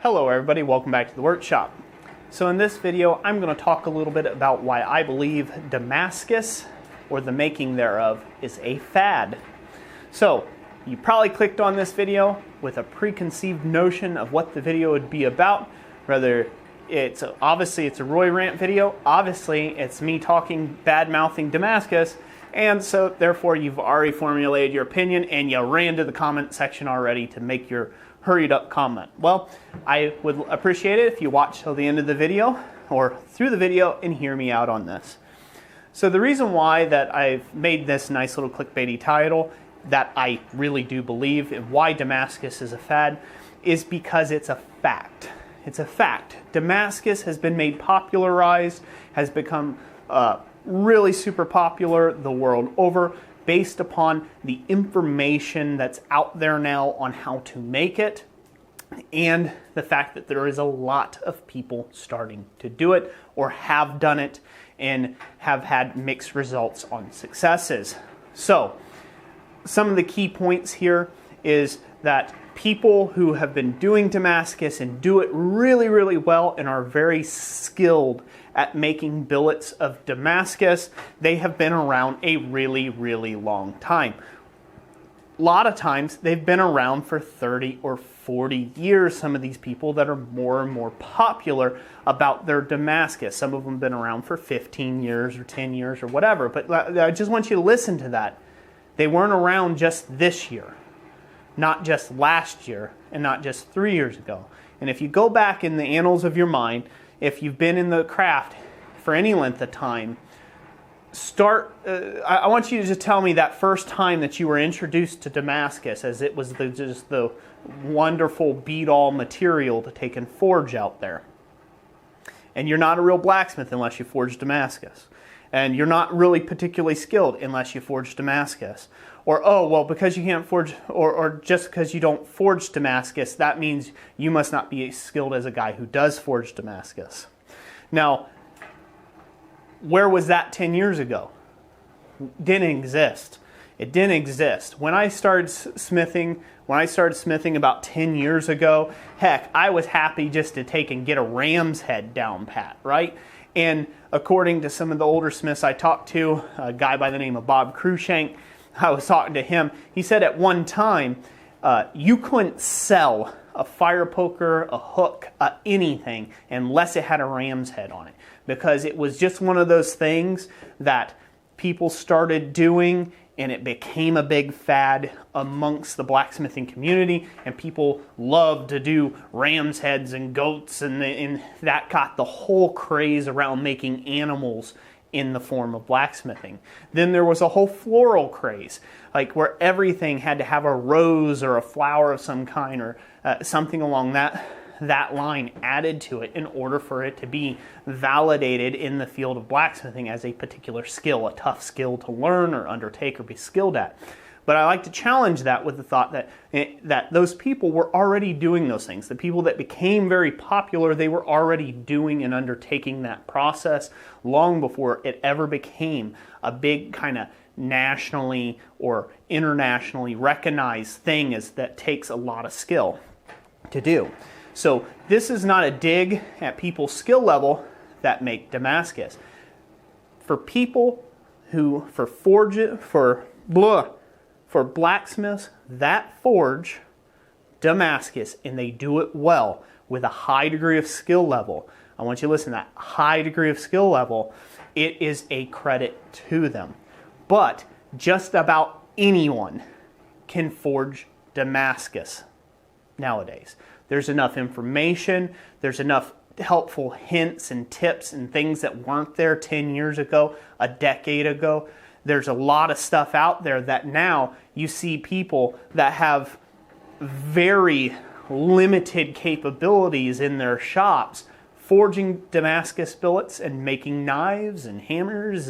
Hello everybody, welcome back to the workshop. So in this video, I'm going to talk a little bit about why I believe Damascus, or the making thereof, is a fad. So, you probably clicked on this video with a preconceived notion of what the video would be about. Whether obviously it's a Roy rant video, obviously it's me talking, bad-mouthing Damascus, and so therefore you've already formulated your opinion and you ran to the comment section already to make your hurried up comment. Well, I would appreciate it if you watch till the end of the video or through the video and hear me out on this. So the reason why that I've made this nice little clickbaity title that I really do believe and why Damascus is a fad is because it's a fact. It's a fact. Damascus has been made popularized, has become really super popular the world over based upon the information that's out there now on how to make it and the fact that there is a lot of people starting to do it or have done it and have had mixed results on successes. So, some of the key points here is that people who have been doing Damascus and do it really, really well and are very skilled at making billets of Damascus, they have been around a really, really long time. A lot of times they've been around for 30 or 40 years, some of these people that are more and more popular about their Damascus. Some of them have been around for 15 years or 10 years or whatever, but I just want you to listen to that. They weren't around just this year, not just last year, and not just 3 years ago. And if you go back in the annals of your mind, if you've been in the craft for any length of time, I want you to just tell me that first time that you were introduced to Damascus as it was just the wonderful beat-all material to take and forge out there. And you're not a real blacksmith unless you forge Damascus. And you're not really particularly skilled unless you forge Damascus. Or, oh, well, because you can't forge, or just because you don't forge Damascus, that means you must not be as skilled as a guy who does forge Damascus. Now, where was that 10 years ago? Didn't exist. It didn't exist. When I started smithing about 10 years ago, heck, I was happy just to take and get a ram's head down pat, right? And according to some of the older smiths I talked to, a guy by the name of Bob Cruikshank, I was talking to him, he said at one time, you couldn't sell a fire poker, a hook, anything, unless it had a ram's head on it. Because it was just one of those things that people started doing and it became a big fad amongst the blacksmithing community, and people loved to do ram's heads and goats, and that got the whole craze around making animals in the form of blacksmithing. Then there was a whole floral craze, like where everything had to have a rose or a flower of some kind or something along that line added to it in order for it to be validated in the field of blacksmithing as a particular skill, a tough skill to learn or undertake or be skilled at. But I like to challenge that with the thought that those people were already doing those things. The people that became very popular, they were already doing and undertaking that process long before it ever became a big kind of nationally or internationally recognized thing that takes a lot of skill to do. So this is not a dig at people's skill level that make Damascus. For people who, for blacksmiths that forge Damascus and they do it well with a high degree of skill level, I want you to listen to that high degree of skill level, it is a credit to them. But just about anyone can forge Damascus nowadays. There's enough information, there's enough helpful hints and tips and things that weren't there 10 years ago, a decade ago. There's a lot of stuff out there that now you see people that have very limited capabilities in their shops forging Damascus billets and making knives and hammers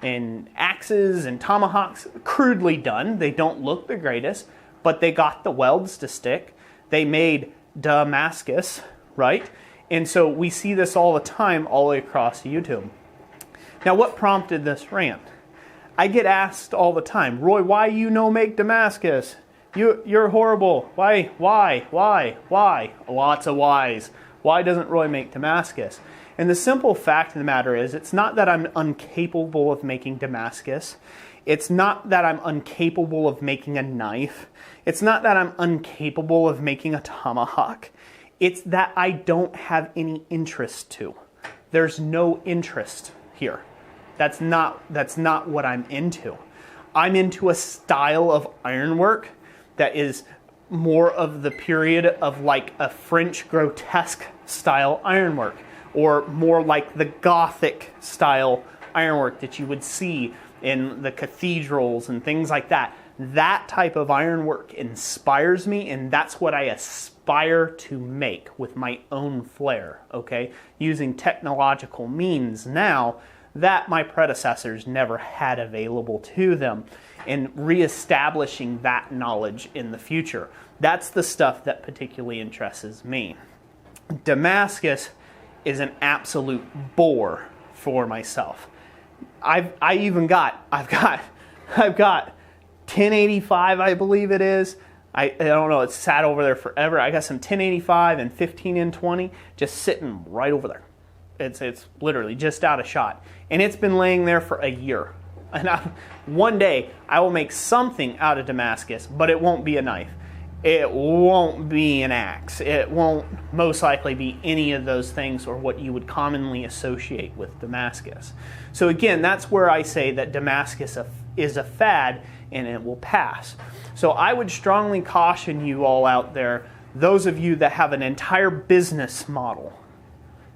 and axes and tomahawks, crudely done. They don't look the greatest, but they got the welds to stick. They made Damascus, right? And so we see this all the time all the way across YouTube. Now, what prompted this rant? I get asked all the time, Roy, why you no make Damascus? You're horrible. Why? Lots of whys. Why doesn't Roy make Damascus? And the simple fact of the matter is, it's not that I'm incapable of making Damascus. It's not that I'm incapable of making a knife. It's not that I'm incapable of making a tomahawk. It's that I don't have any interest to. There's no interest here. That's not what I'm into. I'm into a style of ironwork that is more of the period of like a French grotesque style ironwork, or more like the Gothic style ironwork that you would see in the cathedrals and things like that. That type of ironwork inspires me, and that's what I aspire to make with my own flair, okay? Using technological means now that my predecessors never had available to them, and reestablishing that knowledge in the future. That's the stuff that particularly interests me. Damascus is an absolute bore for myself. I've got 1085, I believe it is. I don't know, it's sat over there forever. I got some 1085 and 15N20 just sitting right over there. It's literally just out of shot. And it's been laying there for a year. And one day I will make something out of Damascus, but it won't be a knife. It won't be an axe. It won't most likely be any of those things or what you would commonly associate with Damascus. So again, that's where I say that Damascus is a fad and it will pass. So I would strongly caution you all out there, those of you that have an entire business model,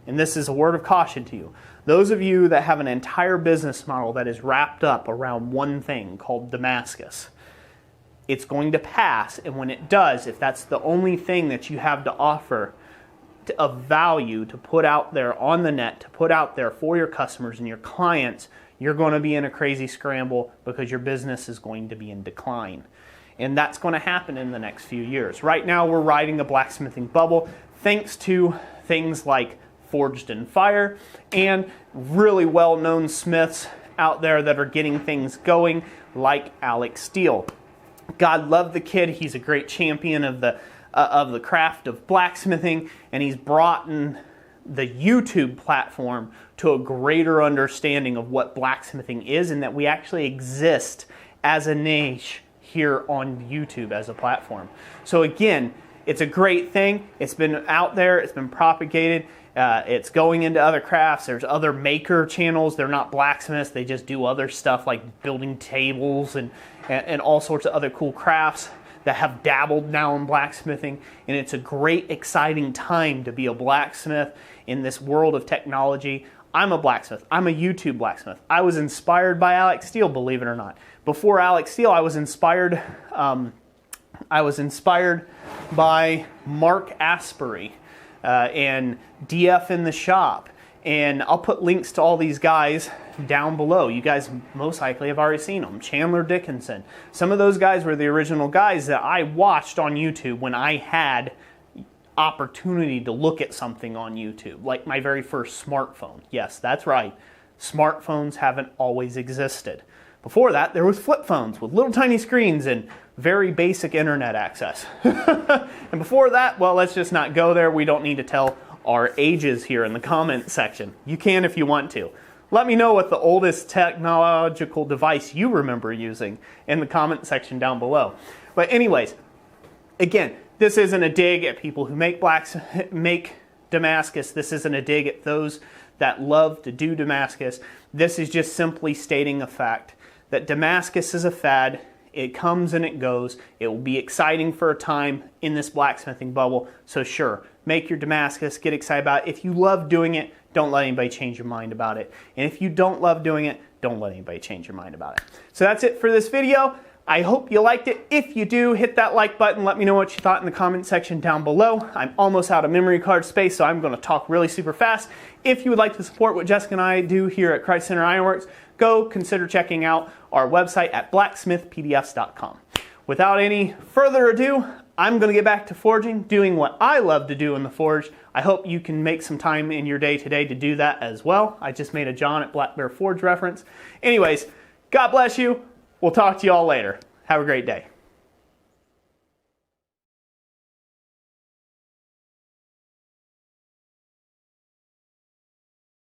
and this is a word of caution to you, those of you that have an entire business model that is wrapped up around one thing called Damascus, it's going to pass, and when it does, if that's the only thing that you have to offer of value to put out there on the net, to put out there for your customers and your clients, you're going to be in a crazy scramble because your business is going to be in decline. And that's going to happen in the next few years. Right now, we're riding a blacksmithing bubble thanks to things like Forged in Fire and really well-known smiths out there that are getting things going like Alex Steele. God love the kid. He's a great champion of the craft of blacksmithing, and he's brought in the YouTube platform to a greater understanding of what blacksmithing is and that we actually exist as a niche here on YouTube as a platform. So again, it's a great thing. It's been out there. It's been propagated. It's going into other crafts. There's other maker channels. They're not blacksmiths. They just do other stuff like building tables and all sorts of other cool crafts that have dabbled now in blacksmithing. And it's a great, exciting time to be a blacksmith in this world of technology. I'm a blacksmith. I'm a YouTube blacksmith. I was inspired by Alex Steele, believe it or not. Before Alex Steele, I was inspired by Mark Asbury and DF in the Shop. And I'll put links to all these guys down below. You guys most likely have already seen them. Chandler Dickinson. Some of those guys were the original guys that I watched on YouTube when I had opportunity to look at something on YouTube, like my very first smartphone. Yes, that's right. Smartphones haven't always existed. Before that, there was flip phones with little tiny screens and very basic internet access. And before that, well, let's just not go there. We don't need to tell our ages here in the comment section. You can if you want to. Let me know what the oldest technological device you remember using in the comment section down below. But anyways, again, this isn't a dig at people who make Damascus. This isn't a dig at those that love to do Damascus. This is just simply stating a fact that Damascus is a fad. It comes and it goes. It will be exciting for a time in this blacksmithing bubble. So sure, make your Damascus, get excited about it. If you love doing it, don't let anybody change your mind about it. And if you don't love doing it, don't let anybody change your mind about it. So that's it for this video. I hope you liked it. If you do, hit that like button. Let me know what you thought in the comment section down below. I'm almost out of memory card space, so I'm going to talk really super fast. If you would like to support what Jessica and I do here at Christ Center Ironworks, go consider checking out our website at blacksmithpdfs.com. Without any further ado, I'm going to get back to forging, doing what I love to do in the forge. I hope you can make some time in your day today to do that as well. I just made a John at Black Bear Forge reference. Anyways, God bless you. We'll talk to you all later. Have a great day.